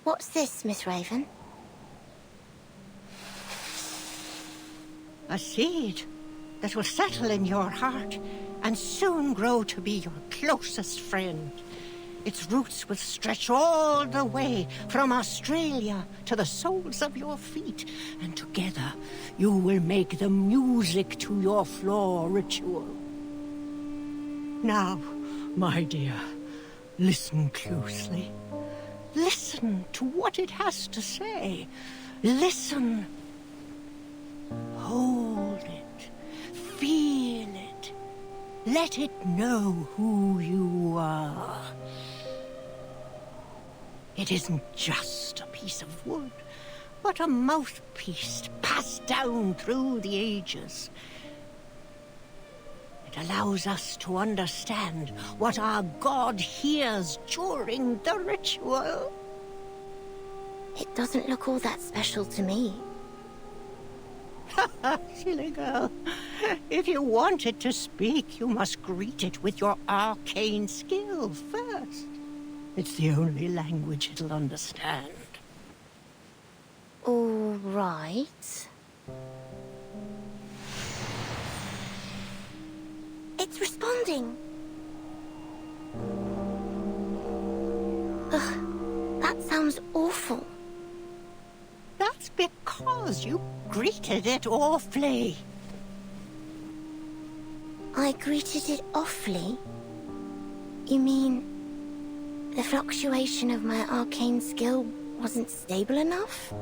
What's this, Miss Raven? A seed that will settle in your heart and soon grow to be your closest friend. Its roots will stretch all the way from Australia to the soles of your feet, and together you will make the music to your floor ritual. Now, my dear, listen closely. Listen to what it has to say. Listen. Hold it. Feel it. Let it know who you are. It isn't just a piece of wood, but a mouthpiece passed down through the ages. It allows us to understand what our God hears during the ritual. It doesn't look all that special to me. Silly girl. If you want it to speak, you must greet it with your arcane skill first. It's the only language it'll understand. All right. It's responding. Ugh, that sounds awful. That's because you greeted it awfully. I greeted it awfully? You mean the fluctuation of my arcane skill wasn't stable enough?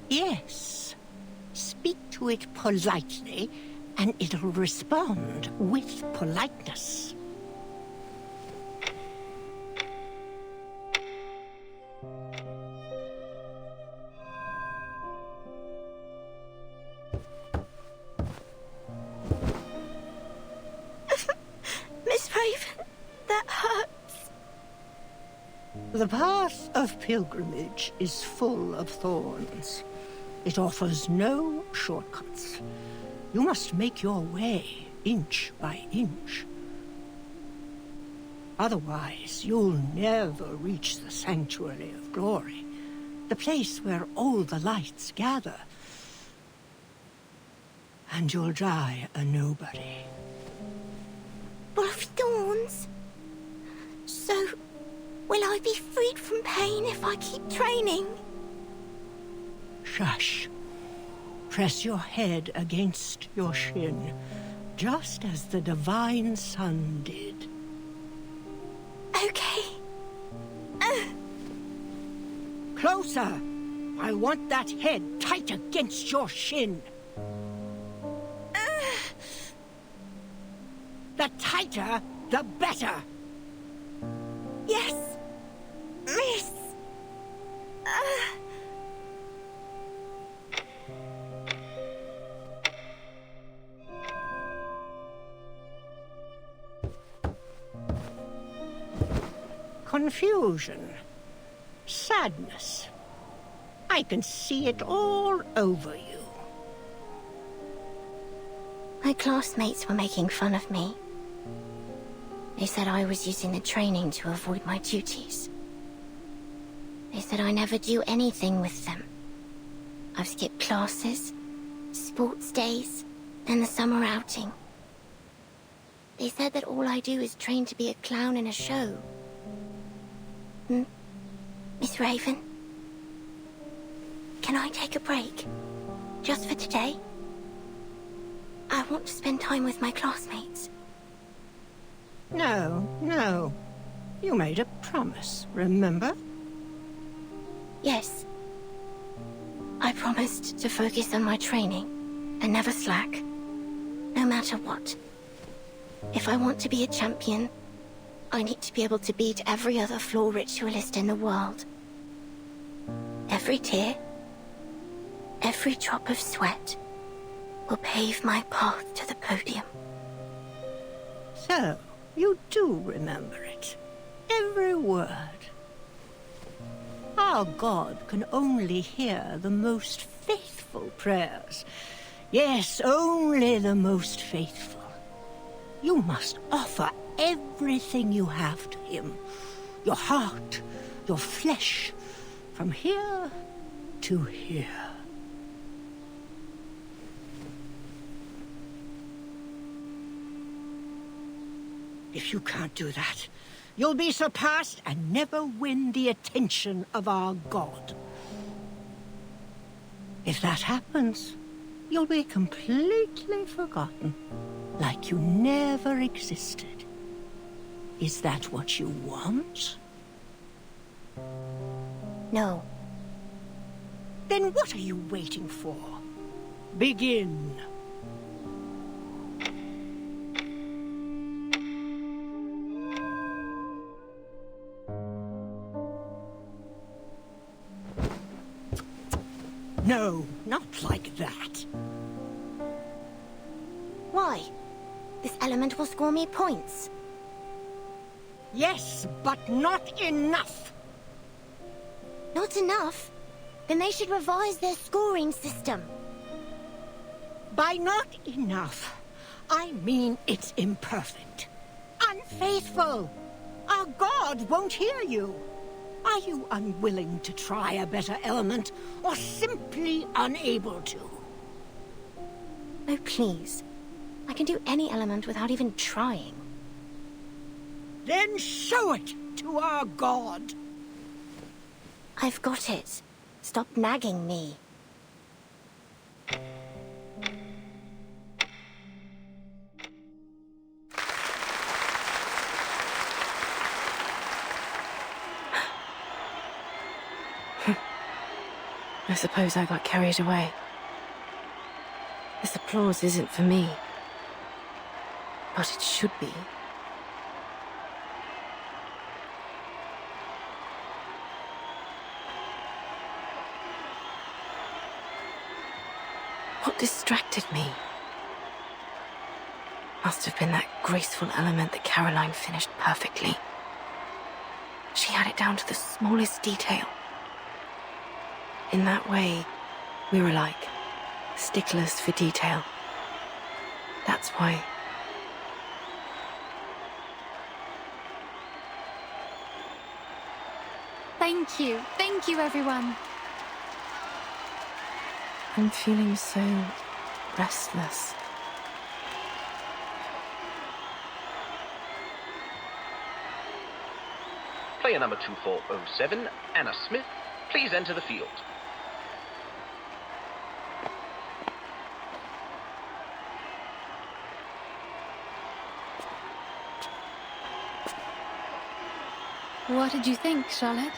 Yes. Speak to it politely, and it'll respond with politeness. Miss Raven, that hurts. The path of pilgrimage is full of thorns. It offers no shortcuts. You must make your way inch by inch. Otherwise, you'll never reach the Sanctuary of Glory, the place where all the lights gather. And you'll die a nobody. Full of thorns? So, will I be freed from pain if I keep training? Shush. Press your head against your shin, just as the divine sun did. Okay. Closer! I want that head tight against your shin. The tighter, the better. Yes, miss. Confusion. Sadness. I can see it all over you. My classmates were making fun of me. They said I was using the training to avoid my duties. They said I never do anything with them. I've skipped classes, sports days, and the summer outing. They said that all I do is train to be a clown in a show. Miss Raven? Can I take a break? Just for today? I want to spend time with my classmates. No, no. You made a promise, remember? Yes. I promised to focus on my training and never slack, no matter what. If I want to be a champion, I need to be able to beat every other floor ritualist in the world. Every tear, every drop of sweat will pave my path to the podium. So, you do remember it. Every word. Our God can only hear the most faithful prayers. Yes, only the most faithful. You must offer everything you have to him. Your heart, your flesh from here to here. If you can't do that, you'll be surpassed and never win the attention of our god. If that happens, you'll be completely forgotten, like you never existed. Is that what you want? No. Then what are you waiting for? Begin. No, not like that. Why? This element will score me points. Yes, but not enough. Not enough? Then they should revise their scoring system. By not enough, I mean it's imperfect. Unfaithful. Our god won't hear you. Are you unwilling to try a better element, or simply unable to? Oh, please. I can do any element without even trying. Then show it to our god. I've got it. Stop nagging me. I suppose I got carried away. This applause isn't for me. But it should be. What distracted me? Must have been that graceful element that Caroline finished perfectly. She had it down to the smallest detail. In that way, we were like sticklers for detail. That's why. Thank you everyone. I'm feeling so restless. Player number 2407, Anna Smith, please enter the field. What did you think, Charlotte?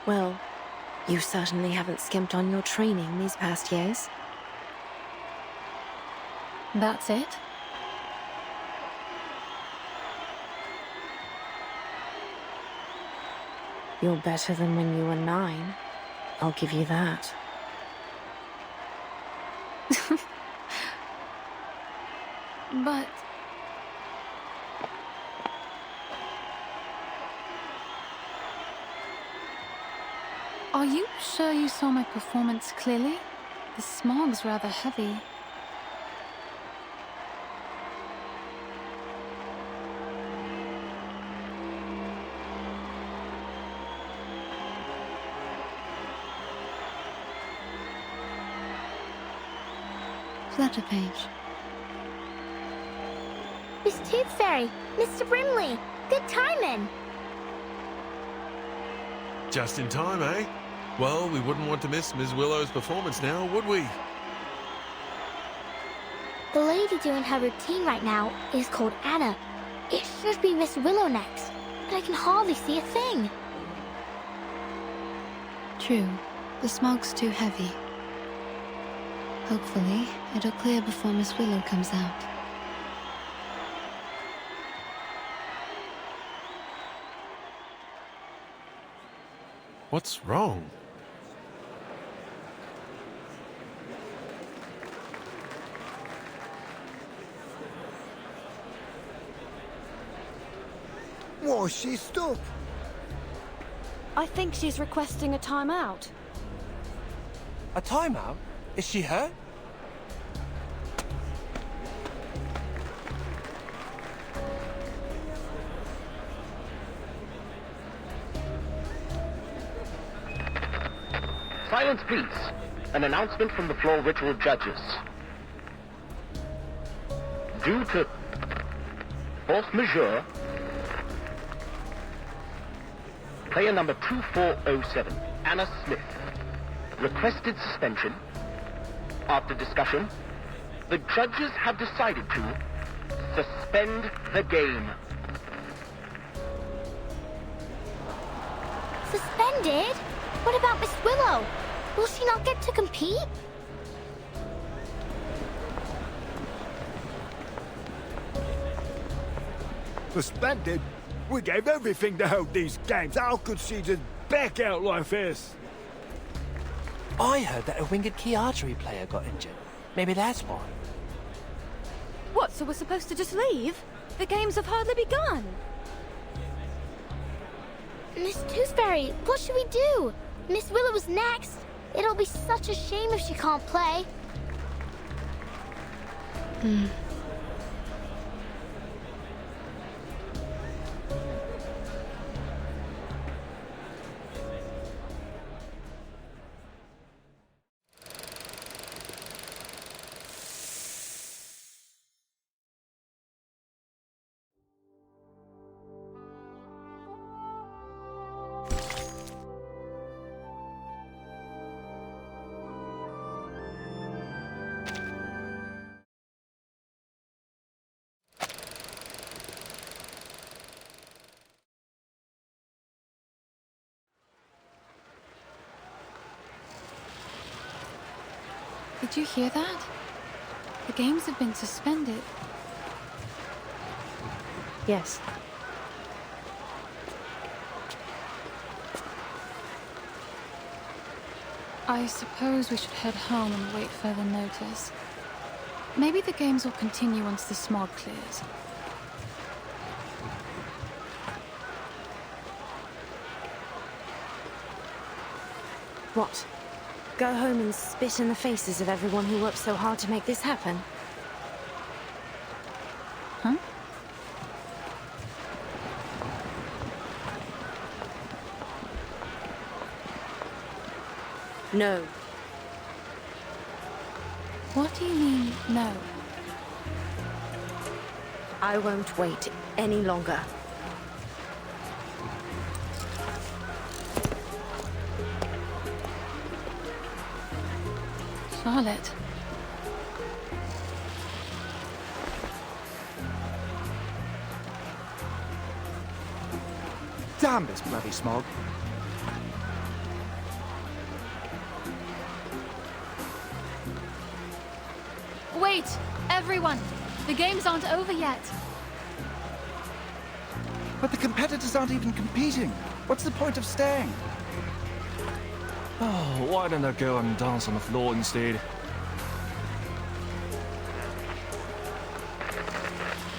Well, you certainly haven't skimped on your training these past years. That's it? You're better than when you were 9. I'll give you that. But... Are you sure you saw my performance clearly? The smog's rather heavy. Flutter page. Miss Tooth Fairy, Mr. Brimley, good timing. Just in time, eh? Well, we wouldn't want to miss Ms. Willow's performance now, would we? The lady doing her routine right now is called Anna. It should be Miss Willow next, but I can hardly see a thing. True. The smog's too heavy. Hopefully, it'll clear before Miss Willow comes out. What's wrong? Why's she stuck? I think she's requesting a timeout. A timeout? Is she hurt? Silence, please. An announcement from the floor ritual judges. Due to force majeure, player number 2407, Anna Smith, requested suspension. After discussion, the judges have decided to suspend the game. Suspended? What about Miss Willow? Will she not get to compete? Suspended? We gave everything to hold these games. How could she just back out like this? I heard that a winged key archery player got injured. Maybe that's why. What, so we're supposed to just leave? The games have hardly begun. Miss Toothfairy, what should we do? Miss Willow is next. It'll be such a shame if she can't play. Did you hear that? The games have been suspended. Yes. I suppose we should head home and wait further notice. Maybe the games will continue once the smog clears. What? Go home and spit in the faces of everyone who worked so hard to make this happen? Huh? No. What do you mean, no? I won't wait any longer. Charlotte. Damn this bloody smog. Wait! Everyone! The games aren't over yet! But the competitors aren't even competing. What's the point of staying? Oh, why don't I go and dance on the floor instead?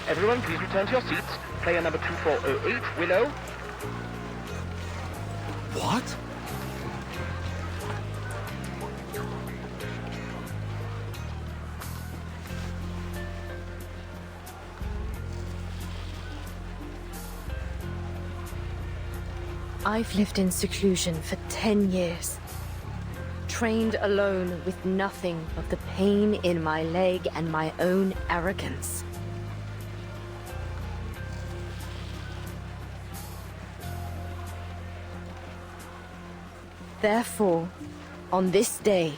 Everyone, please return to your seats. Player number 2408, Willow. What? I've lived in seclusion for 10 years. Trained alone with nothing but the pain in my leg and my own arrogance. Therefore, on this day,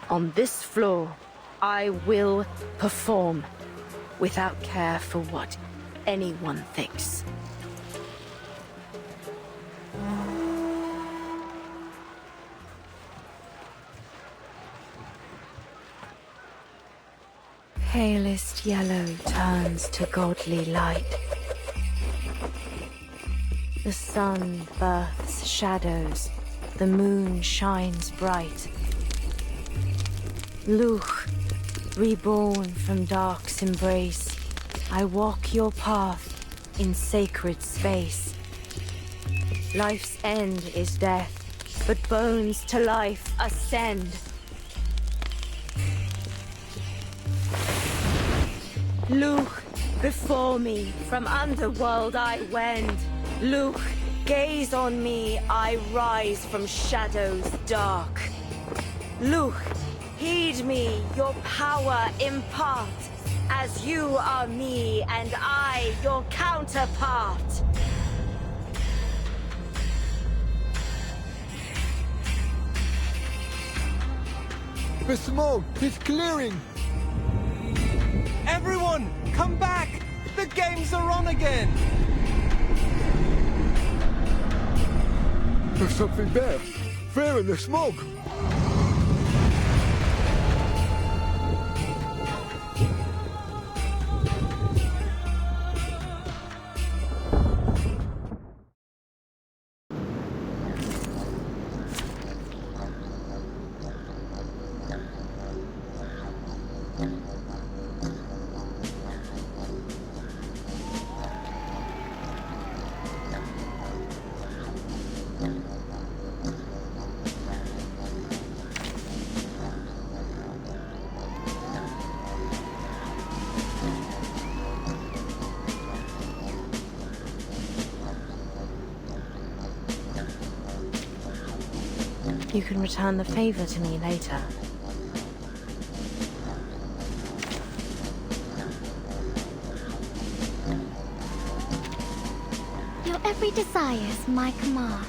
on this floor, I will perform without care for what anyone thinks. Palest yellow turns to godly light. The sun births shadows, the moon shines bright. Luch, reborn from dark's embrace, I walk your path in sacred space. Life's end is death, but bones to life ascend. Luch, before me, from underworld I wend. Luch, gaze on me, I rise from shadows dark. Luke, heed me, your power impart, as you are me and I your counterpart. The smoke is clearing. Everyone, come back! The games are on again! There's something there. There in the smoke. You can return the favor to me later. Your every desire is my command.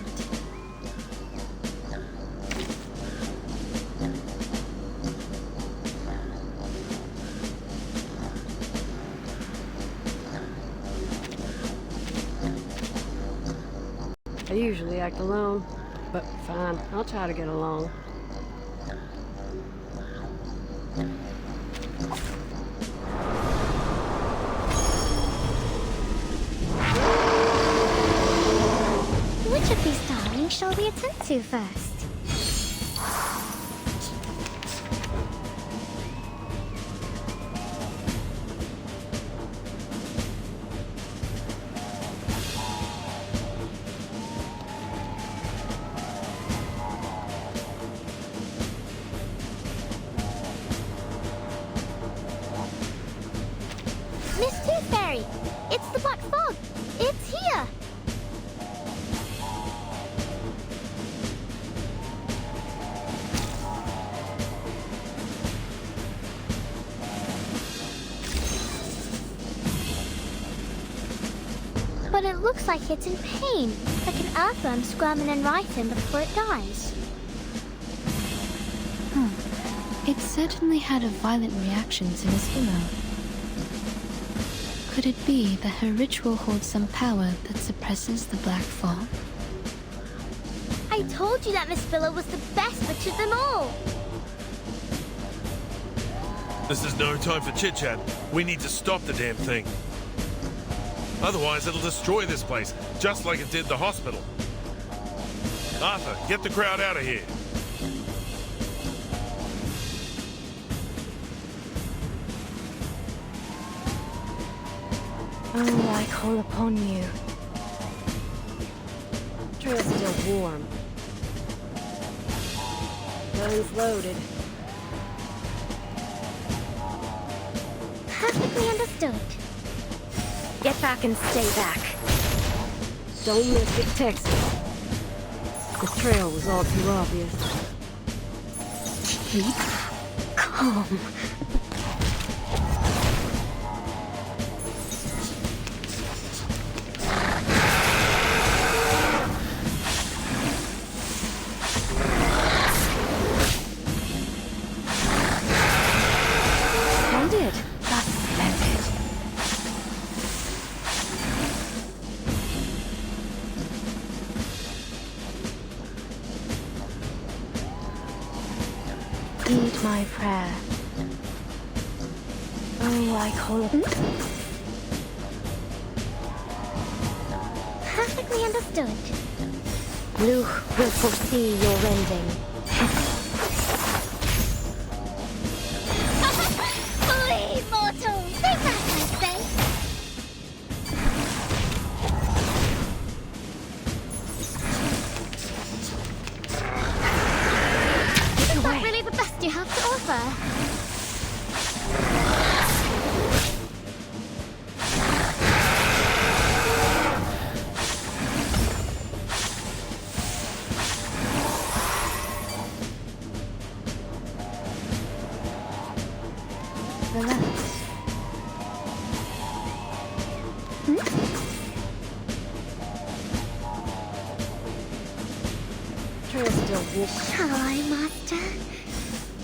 I usually act alone, but fine, I'll try to get along. Which of these darlings shall we attend to first? Miss Tooth Fairy! It's the Black Fog! It's here! But it looks like it's in pain, like an earthworm squirming and writing before it dies. It certainly had a violent reaction to Miss Willow. Could it be that her ritual holds some power that suppresses the Black Fog? I told you that Miss Willow was the best witch of them all! This is no time for chit-chat. We need to stop the damn thing. Otherwise, it'll destroy this place, just like it did the hospital. Arthur, get the crowd out of here. Oh, I call upon you. Trail's still warm. Guns loaded. Perfectly understood. Get back and stay back. Don't miss it, Texas. The trail was all too obvious. Keep calm. Splendid. That's splendid. Heed my prayer. Oh, I call upon... Perfectly understood. Luke will foresee your rending. Flee, mortals! Think that, I say! Is that really the best you have to offer? trail still walks. Shall I, Master?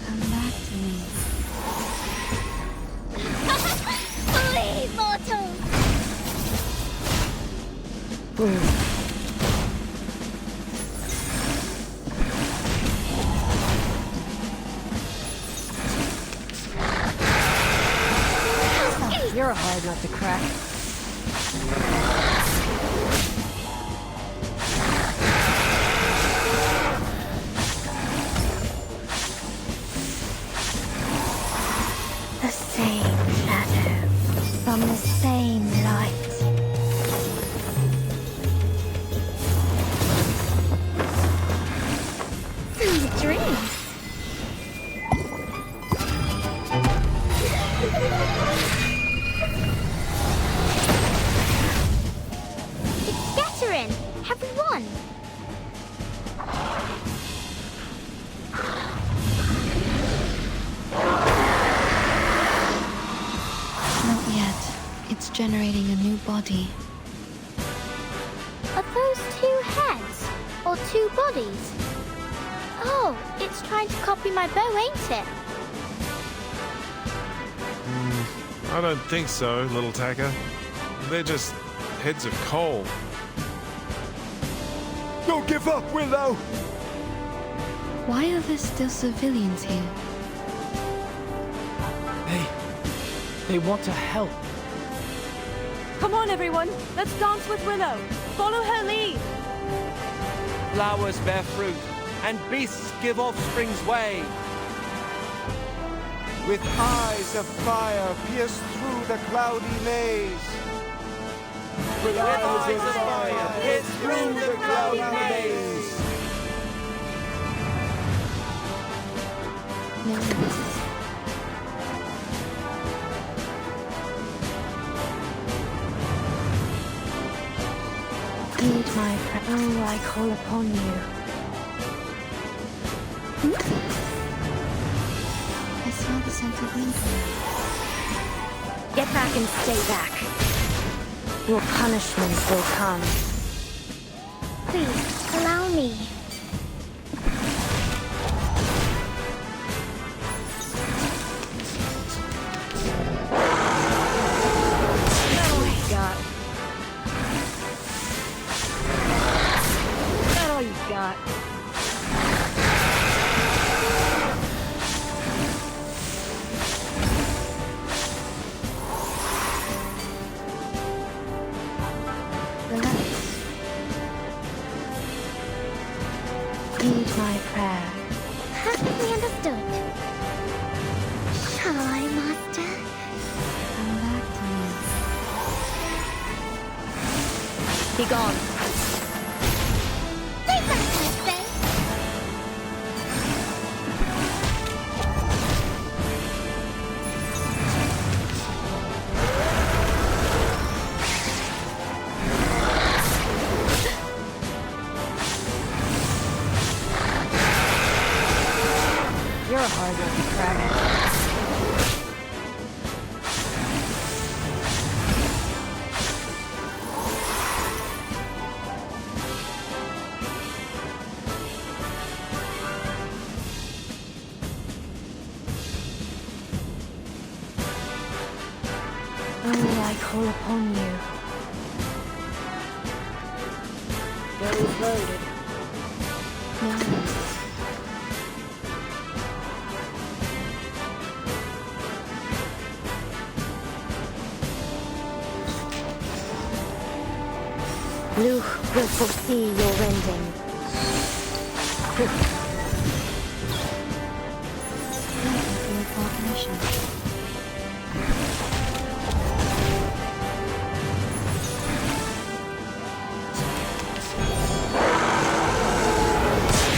Come back to me. Flee, mortals! You're a hard nut to crack. The same shadow from the same light. The dreams. It's scattering. Have we won? Not yet. It's generating a new body. Are those two heads? Or two bodies? Oh, it's trying to copy my bow, ain't it? I don't think so, little tacker. They're just heads of coal. Don't give up, Willow! Why are there still civilians here? They want to help. Come on, everyone. Let's dance with Willow. Follow her lead. Flowers bear fruit, and beasts give offspring's way. With eyes of fire pierce through the cloudy maze. With eyes of fire, pierce through the cloudy maze. Heed my prayer. Oh, I call upon you. I smell the scent of winter. Get back and stay back. Your punishment will come. Please, allow me. Got. Heed my prayer. Perfectly understood. Shall I, Master? Come back to me. Be gone. Take that, Thursday. You're a hard nut to crack. Oh, I call upon you. Goes loaded. No. Luch will foresee your rending.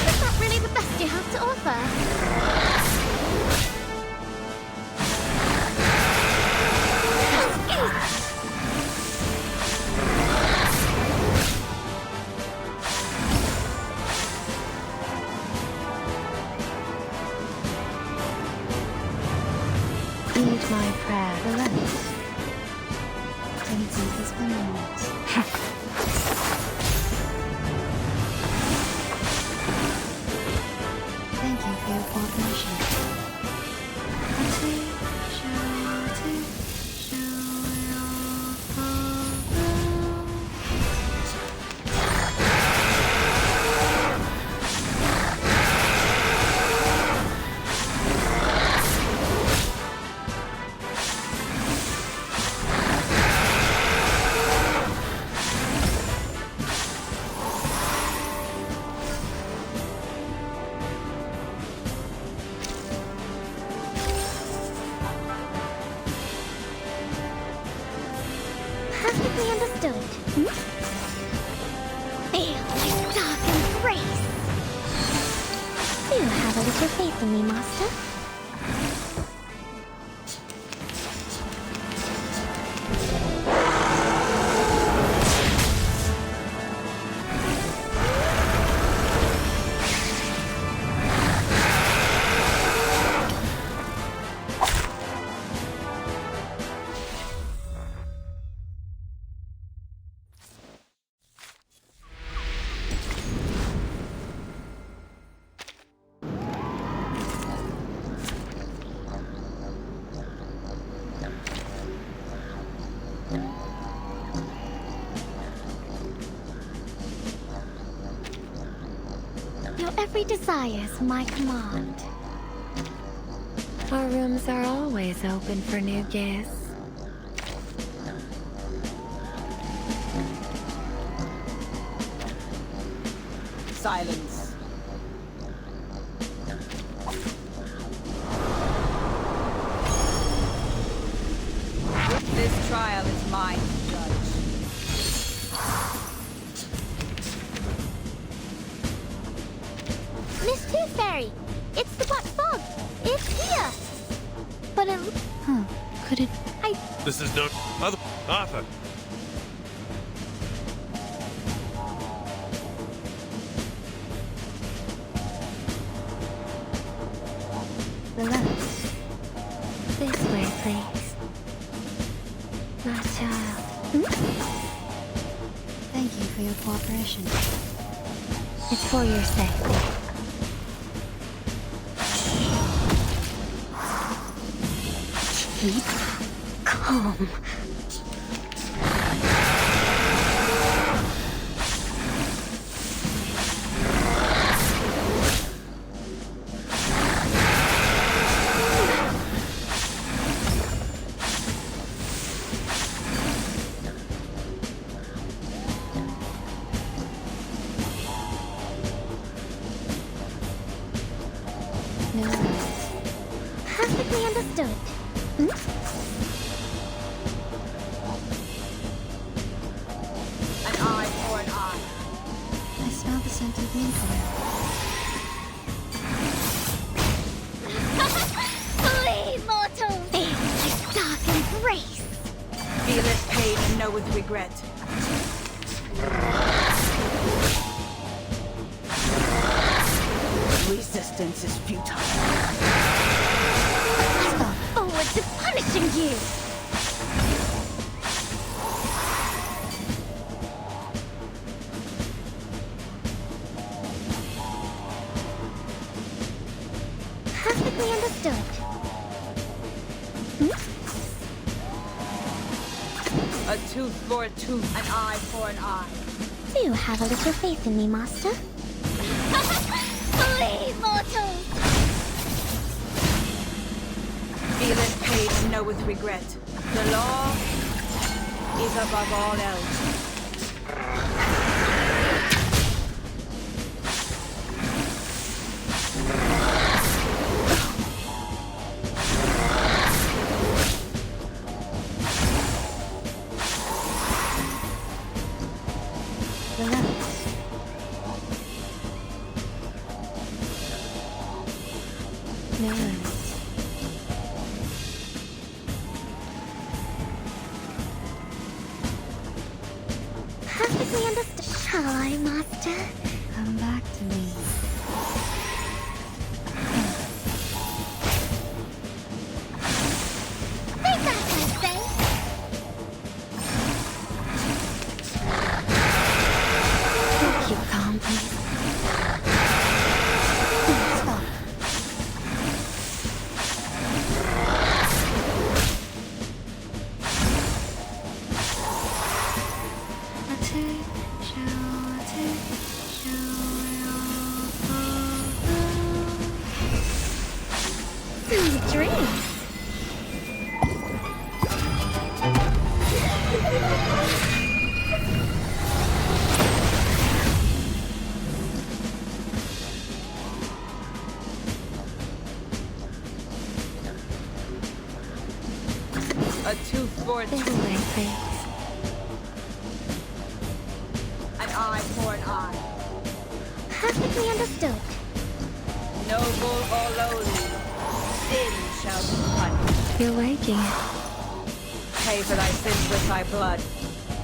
Is that really the best you have to offer? Heed my prayer. Relent. Feel my dark embrace. Do you have a little faith in me, Master? Your every desire's my command. Our rooms are always open for new guests. Silence. This trial is mine to judge. Miss Tooth Fairy! It's the Black Fog! It's here! But it... Could it... This is no other Arthur. Relax. This way, please. My child. Thank you for your cooperation. It's for your safety. Keep calm. No. Perfectly understood. An eye for an eye. I smell the scent of mint oil. Flee, mortal! Feel my dark embrace! Feeleth pain and knoweth regret. Resistance is futile. I look forward to punishing you! Perfectly understood. A tooth for a tooth, an eye for an eye. Do you have a little faith in me, Master? Flee, mortal! Feeleth pain and knoweth regret. The law is above all else. Relax. No worries. Perfectly understood. Shall I, Master? Come back to me. Be back, I say! Keep calm, please. Stop. Sweet dreams. A tooth for a This tooth. way, please. eye for an eye. Perfectly understood. Noble or lowly, sin shall be punished. You're waging it. Pay for thy sins with thy blood.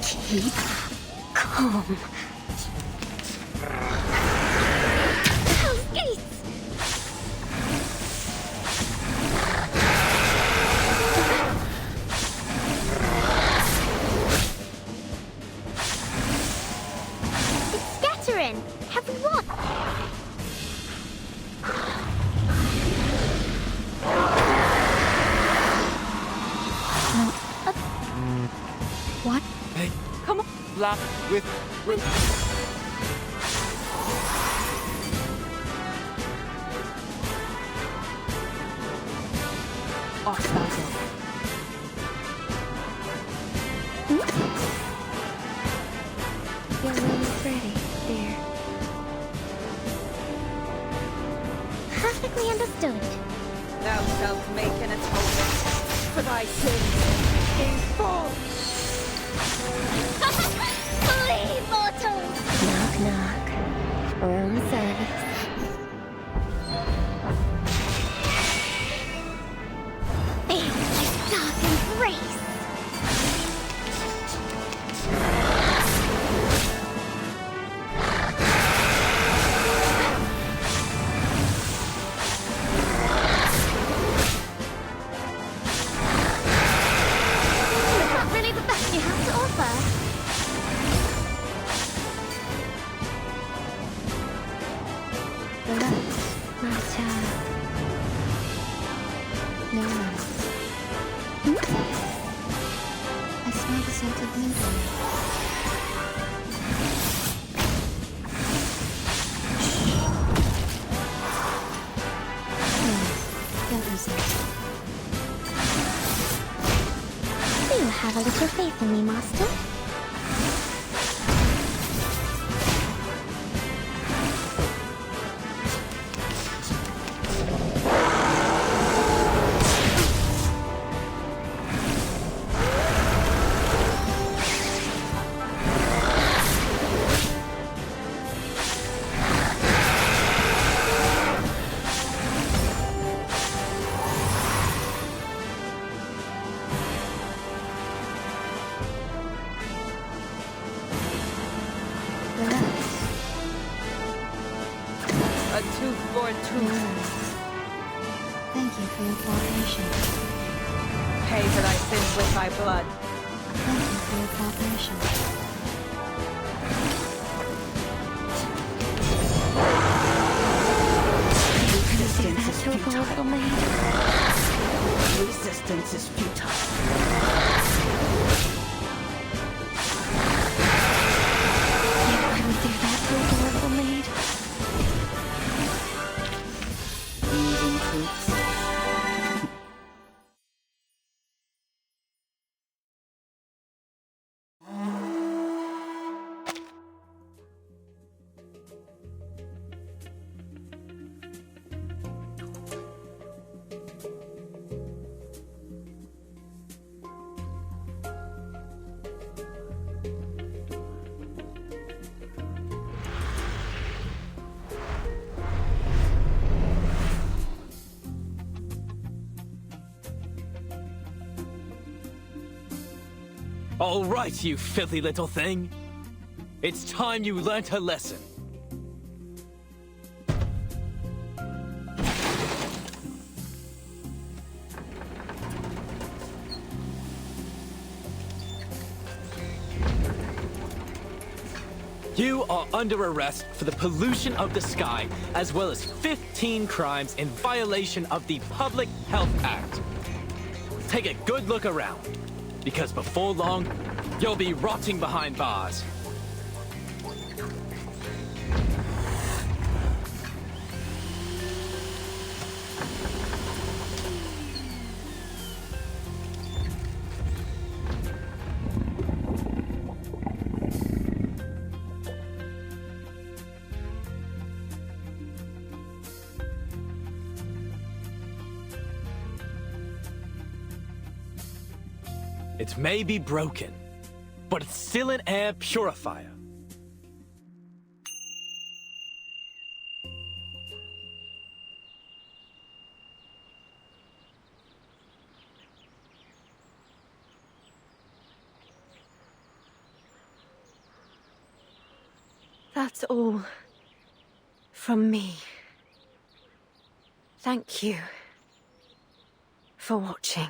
Keep calm. Hell's gates! It's scattering! Everyone! What? Hey, Come on. Black with... Off thou go. Your room is ready, dear. Perfectly understood. Thou shalt make an atonement for thy sins in full. Flee, mortals! Knock, knock. Room service. Feel this dark embrace. It's not really the best you have to offer. Relax, my child. No worries. I smell the scent of newborn. Don't resist. Do you have a little faith in me, Master? A tooth for a tooth. Thank you for your cooperation. Pay for thy sins with thy blood. Thank you for your cooperation. Resistance is futile. Little maid. Resistance is futile. Why would do that to a little maid? Using troops. All right, you filthy little thing. It's time you learnt a lesson. You are under arrest for the pollution of the sky, as well as 15 crimes in violation of the Public Health Act. Take a good look around, because before long, you'll be rotting behind bars. It may be broken, but it's still an air purifier. That's all from me. Thank you for watching.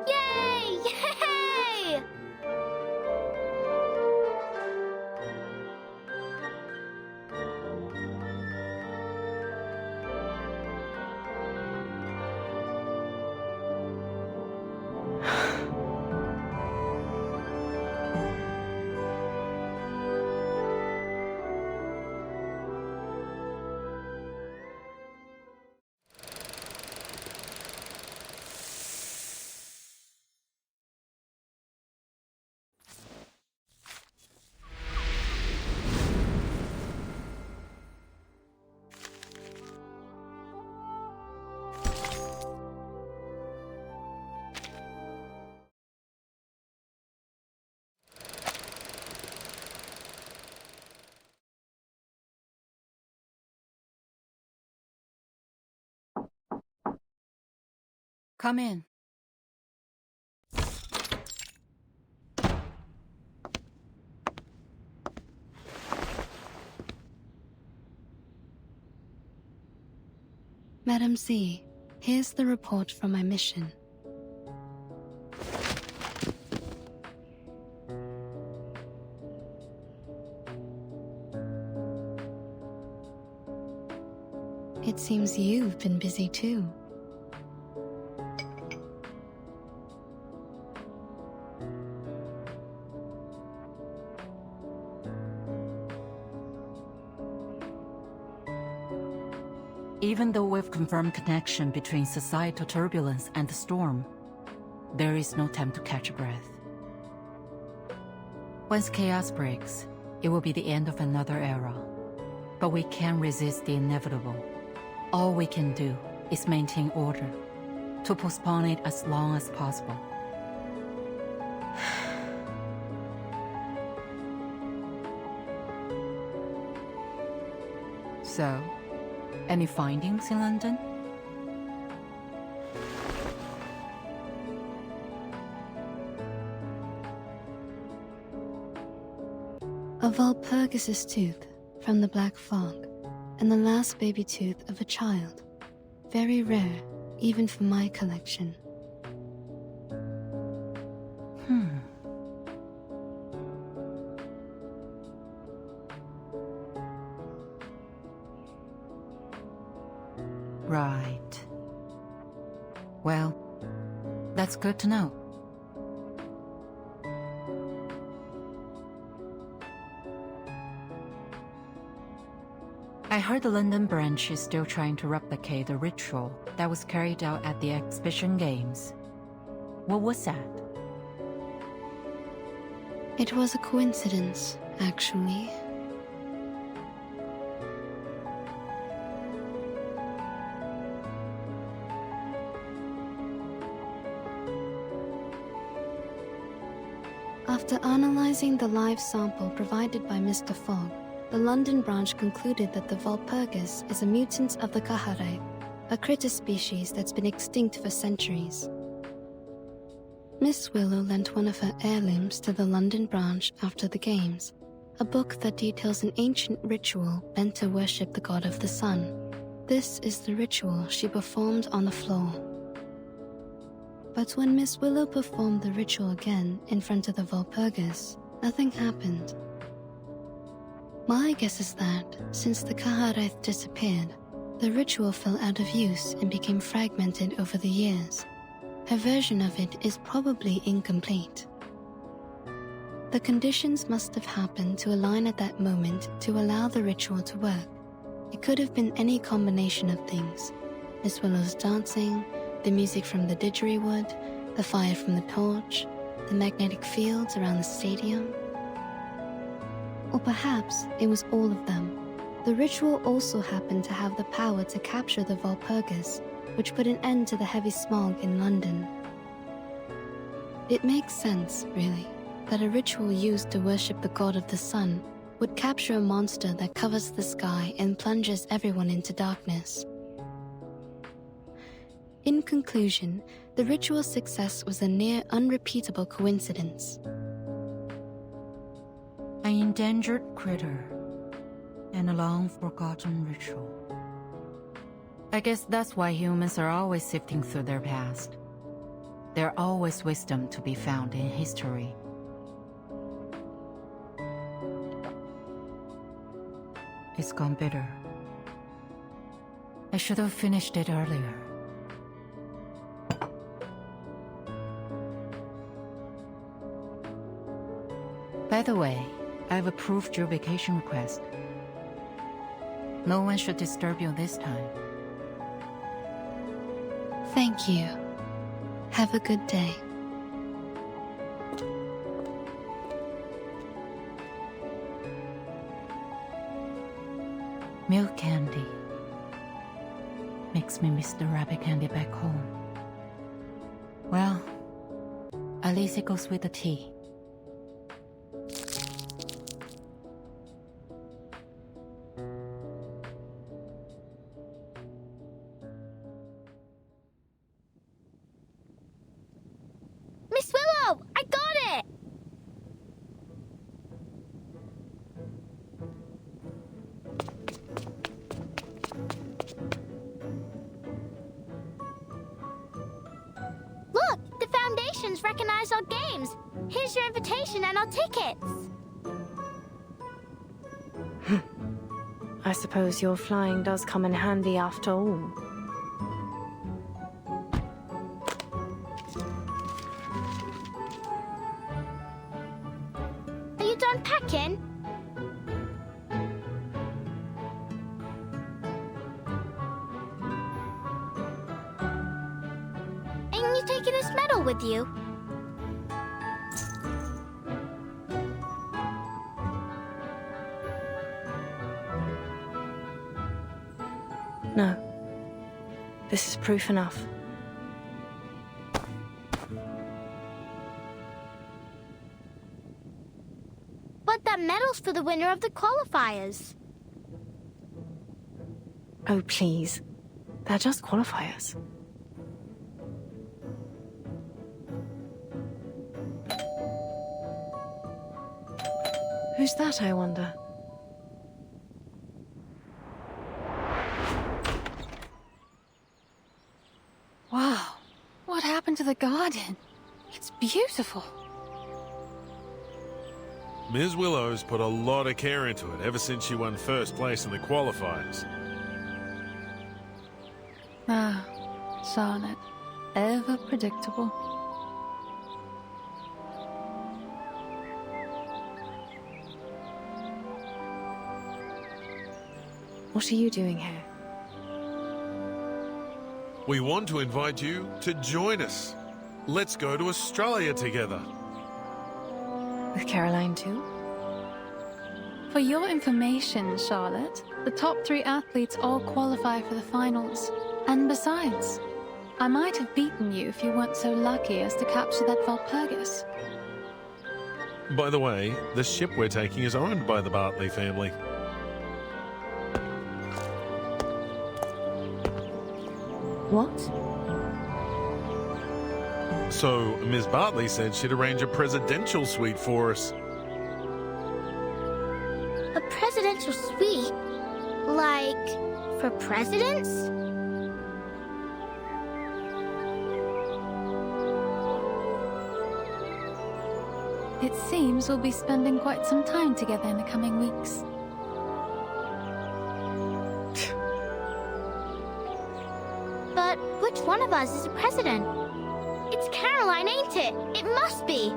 Yay! Yay! Come in. Madam Z, here's the report from my mission. It seems you've been busy too. Even though we've confirmed connection between societal turbulence and the storm, there is no time to catch a breath. Once chaos breaks, it will be the end of another era. But we can't resist the inevitable. All we can do is maintain order, to postpone it as long as possible. So, any findings in London? A Walpurgis's tooth from the Black Fog, and the last baby tooth of a child. Very rare, even for my collection. Right. Well, that's good to know. I heard the London branch is still trying to replicate the ritual that was carried out at the exhibition games. What was that? It was a coincidence, actually. After analyzing the live sample provided by Mr. Fogg, the London branch concluded that the Walpurgis is a mutant of the Kaharai, a critter species that's been extinct for centuries. Miss Willow lent one of her heirlooms to the London branch after the games, a book that details an ancient ritual meant to worship the god of the sun. This is the ritual she performed on the floor. But when Miss Willow performed the ritual again in front of the Walpurgis, nothing happened. My guess is that, since the Kaharaith disappeared, the ritual fell out of use and became fragmented over the years. Her version of it is probably incomplete. The conditions must have happened to align at that moment to allow the ritual to work. It could have been any combination of things. Miss Willow's dancing, the music from the didgeridoo, the fire from the torch, the magnetic fields around the stadium. Or perhaps it was all of them. The ritual also happened to have the power to capture the Walpurgis, which put an end to the heavy smog in London. It makes sense, really, that a ritual used to worship the god of the sun would capture a monster that covers the sky and plunges everyone into darkness. In conclusion, the ritual's success was a near unrepeatable coincidence. An endangered critter and a long-forgotten ritual. I guess that's why humans are always sifting through their past. There's always wisdom to be found in history. It's gone bitter. I should have finished it earlier. By the way, I've approved your vacation request. No one should disturb you this time. Thank you. Have a good day. Milk candy makes me miss the rabbit candy back home. Well, at least it goes with the tea. Miss Willow! I got it! Look! The Foundation's recognized our games! Here's your invitation and our tickets! I suppose your flying does come in handy after all. Are you done packing? Ain't you taking this medal with you? No. This is proof enough. But that medal's for the winner of the qualifiers. Oh, please. They're just qualifiers. Who's that, I wonder? Wow, what happened to the garden? It's beautiful. Ms. Willow's put a lot of care into it ever since she won first place in the qualifiers. Ah, Charlotte. Ever predictable. What are you doing here? We want to invite you to join us. Let's go to Australia together. With Caroline too? For your information, Charlotte, the top 3 athletes all qualify for the finals. And besides, I might have beaten you if you weren't so lucky as to capture that Walpurgis. By the way, the ship we're taking is owned by the Bartley family. What? So, Ms. Bartley said she'd arrange a presidential suite for us. A presidential suite? Like, for presidents? It seems we'll be spending quite some time together in the coming weeks. But which one of us is a president? It's Caroline, ain't it? It must be!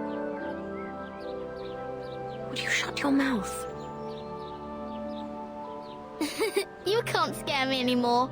Would you shut your mouth? You can't scare me anymore.